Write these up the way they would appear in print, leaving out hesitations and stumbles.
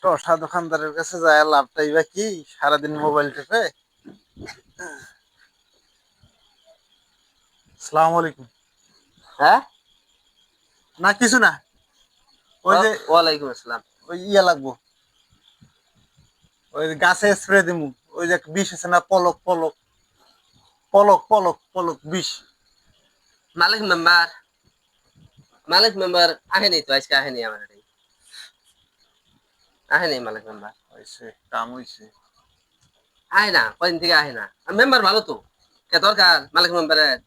টসা দোকানদারের কাছে যায় লাভটাই বা কি, সারাদিন মোবাইল টেপে। আসসালামু আলাইকুম। হ্যাঁ, না কিছু না, ওই যে ওয়ালাইকুম আসসালাম। ওই লাগবো, ওই গাছে স্প্রে দিমু। ওই যে বিষ আছে না, পলক পলক পলক পলক পলক বিষ। মালিক মেম্বার আহেনি তো, আজকে আহেনি আমার এটাই আহেনি মালিক মেম্বার। হয়েছে, কাম হয়েছে। আহে না, কয়দিন থেকে আহে না। মেম্বার ভালো তো, কে দরকার মালিক মেম্বারের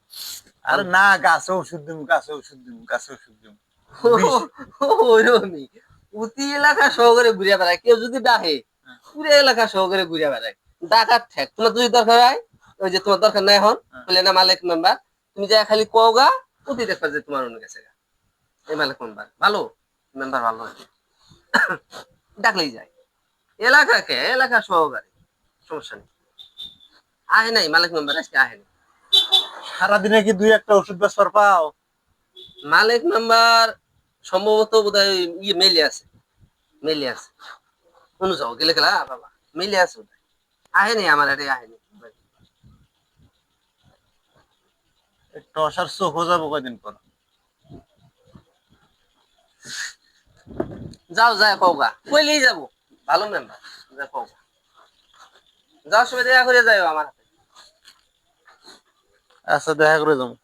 আরে ভালো। না, গাছে ওষুধ দিমু, গাছে ওষুধ দিমু, গাছে ওষুধ দিমু। বিষ। ওইরকমই উতি এলাকা সহকারে ঘুরিয়া বেড়ায়, কেউ যদি ডাকে পুরো এলাকা সহকারে ঘুরিয়া বেড়ায়। ডাকার ঠেক তোমার যদি দরকার হয়, ওই যে তোমার দরকার নাই এখন বলে না মালিক মেম্বার, তুমি যা খালি কওগা, উতি দেখবা যে তোমার অন্য গেছে গা। এই মালিক মেম্বার ভালো, মেম্বার ভালো ডাকলেই যায়। এলাকাকে এলাকা সহকারে সমস্যা নেই। আহে নাই মালিক মেম্বার, আজকে আহে নাই। সারাদিনে কি দুই একটা ওষুধ বেচবার পাও? মালিক মেম্বার সম্ভবত বোধহয় ইয়ে মেলে আছে, মেলে আছে। কোন যাও গেলে গেলা বাবা, মেলে আছে বোধহয়। আহে নাই আমার এটাই আহে নাই। টসার চোখ হয়ে যাবো কয়দিন পর। যাও যায় কওগা, কইলেই যাবো। ভালো মেম্বার, যা কওগা। যাওয়ার সময় দেখা করে যাও আমার হাতে। আচ্ছা, দেখা করে যাবো।